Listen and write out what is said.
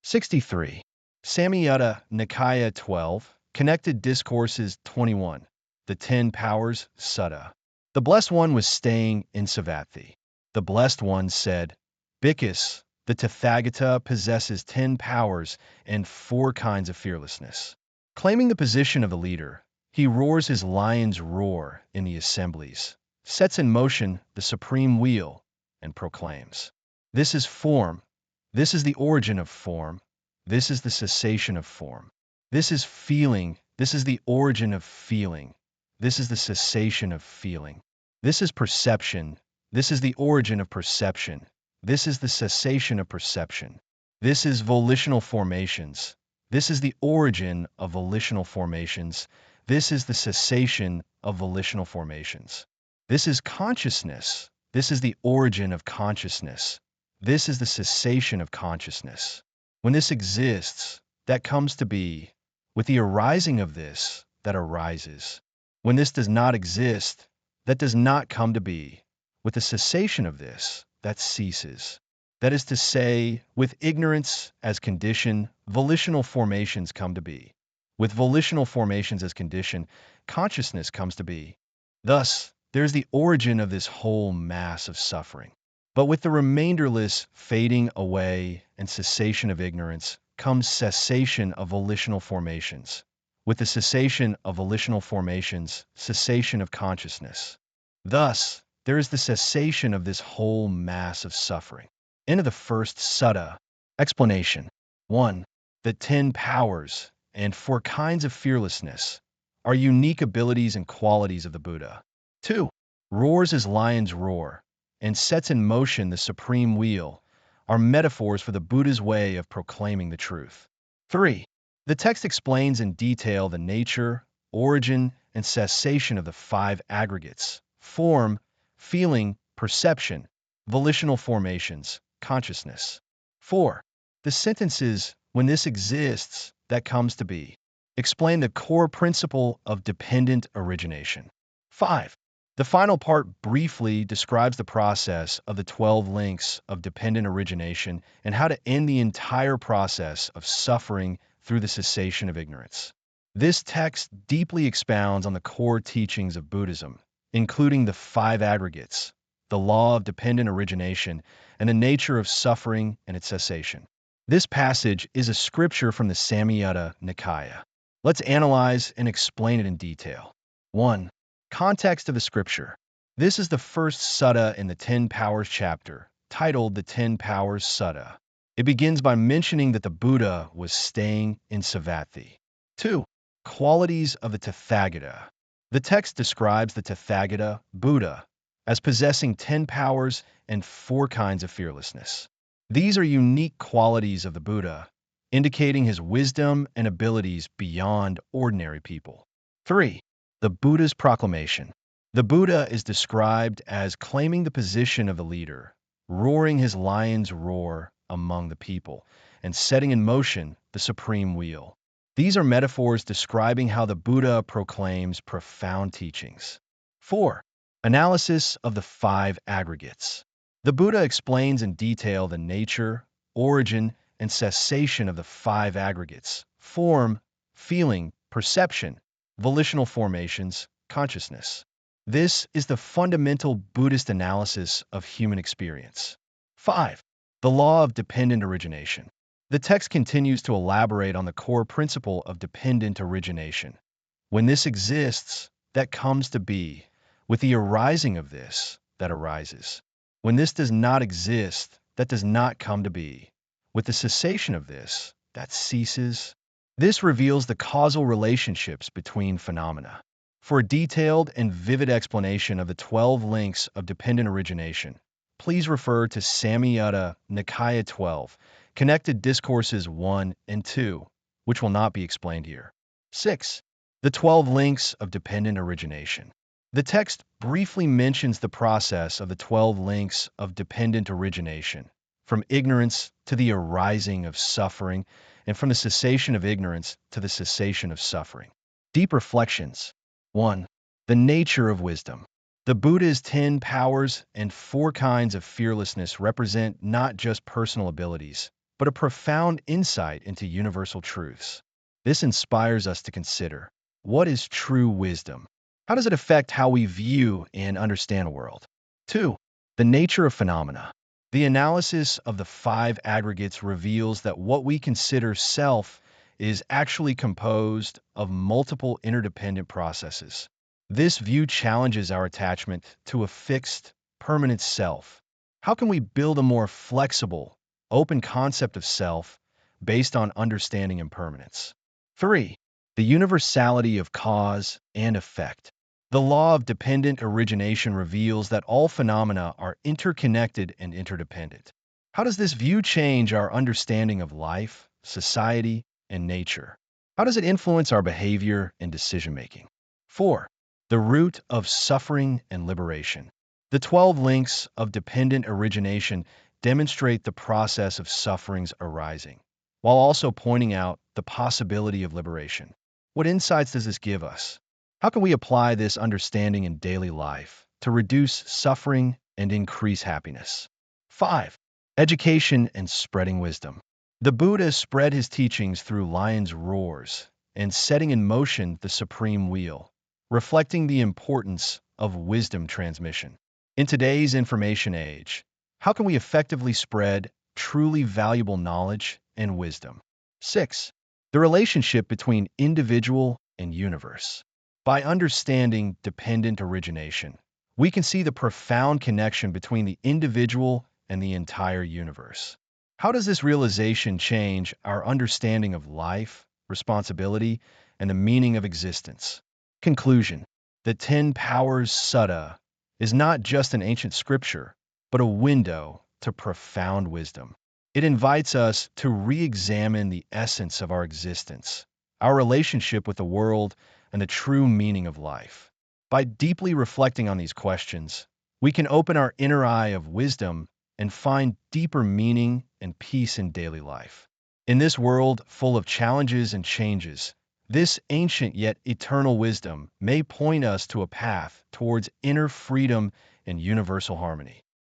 63. Samyutta Nikaya 12, Connected Discourses 21. The 10 Powers, Sutta. The Blessed One was staying in Savatthi. The Blessed One said, Bhikkhus, the Tathagata possesses 10 powers and 4 kinds of fearlessness. Claiming the position of the leader, he roars his lion's roar in the assemblies, sets in motion the supreme wheel, and proclaims, This is form. This is the origin of form. This is the cessation of form. This is feeling. This is the origin of feeling. This is the cessation of feeling. This is perception. This is the origin of perception. This is the cessation of perception. This is volitional formations. This is the origin of volitional formations. This is the cessation of volitional formations. This is consciousness. This is the origin of consciousness. This is the cessation of consciousness. When this exists, that comes to be. With the arising of this, that arises. When this does not exist, that does not come to be. With the cessation of this, that ceases. That is to say, with ignorance as condition, volitional formations come to be. With volitional formations as condition, consciousness comes to be. Thus, there is the origin of this whole mass of suffering. But with the remainderless fading away and cessation of ignorance comes cessation of volitional formations. With the cessation of volitional formations, cessation of consciousness. Thus, there is the cessation of this whole mass of suffering. End of the first sutta. Explanation. 1. The 10 powers and 4 kinds of fearlessness are unique abilities and qualities of the Buddha. 2. Roars his lion's roar and sets in motion the supreme wheel are metaphors for the Buddha's way of proclaiming the truth. 3. The text explains in detail the nature, origin, and cessation of the 5 aggregates: form, feeling, perception, volitional formations, consciousness. 4. The sentences, when this exists, that comes to be, explain the core principle of dependent origination. 5. The final part briefly describes the process of the 12 links of dependent origination and how to end the entire process of suffering through the cessation of ignorance. This text deeply expounds on the core teachings of Buddhism, including the 5 aggregates, the law of dependent origination, and the nature of suffering and its cessation. This passage is a scripture from the Samyutta Nikaya. Let's analyze and explain it in detail. 1. Context of the scripture. This is the first sutta in the 10 Powers chapter, titled the 10 Powers Sutta. It begins by mentioning that the Buddha was staying in Savatthi. 2. Qualities of the Tathagata. The text describes the Tathagata, Buddha, as possessing 10 powers and 4 kinds of fearlessness. These are unique qualities of the Buddha, indicating his wisdom and abilities beyond ordinary people. 3. The Buddha's proclamation. The Buddha is described as claiming the position of the leader, roaring his lion's roar among the people, and setting in motion the supreme wheel. These are metaphors describing how the Buddha proclaims profound teachings. 4. Analysis of the 5 aggregates. The Buddha explains in detail the nature, origin, and cessation of the 5 aggregates: form, feeling, perception, volitional formations, consciousness. This is the fundamental Buddhist analysis of human experience. 5. The law of dependent origination. The text continues to elaborate on the core principle of dependent origination. When this exists, that comes to be. With the arising of this, that arises. When this does not exist, that does not come to be. With the cessation of this, that ceases. This reveals the causal relationships between phenomena. For a detailed and vivid explanation of the 12 links of dependent origination, please refer to Samyutta Nikaya 12, Connected Discourses 1 and 2, which will not be explained here. 6. The 12 links of dependent origination. The text briefly mentions the process of the 12 links of dependent origination, from ignorance to the arising of suffering, and from the cessation of ignorance to the cessation of suffering. Deep reflections. 1. The nature of wisdom. The Buddha's 10 powers and 4 kinds of fearlessness represent not just personal abilities, but a profound insight into universal truths. This inspires us to consider, what is true wisdom? How does it affect how we view and understand the world? 2. The nature of phenomena. The analysis of the five aggregates reveals that what we consider self is actually composed of multiple interdependent processes. This view challenges our attachment to a fixed, permanent self. How can we build a more flexible, open concept of self based on understanding impermanence? 3. The universality of cause and effect. The law of dependent origination reveals that all phenomena are interconnected and interdependent. How does this view change our understanding of life, society, and nature? How does it influence our behavior and decision-making? 4. The root of suffering and liberation. The 12 links of dependent origination demonstrate the process of sufferings arising, while also pointing out the possibility of liberation. What insights does this give us? How can we apply this understanding in daily life to reduce suffering and increase happiness? 5. Education and spreading wisdom. The Buddha spread his teachings through lions' roars and setting in motion the supreme wheel, reflecting the importance of wisdom transmission. In today's information age, how can we effectively spread truly valuable knowledge and wisdom? 6. The relationship between individual and universe. By understanding dependent origination, we can see the profound connection between the individual and the entire universe. How does this realization change our understanding of life, responsibility, and the meaning of existence? Conclusion. The 10 Powers Sutta is not just an ancient scripture, but a window to profound wisdom. It invites us to re-examine the essence of our existence, our relationship with the world, and the true meaning of life. By deeply reflecting on these questions, we can open our inner eye of wisdom and find deeper meaning and peace in daily life. In this world full of challenges and changes, this ancient yet eternal wisdom may point us to a path towards inner freedom and universal harmony.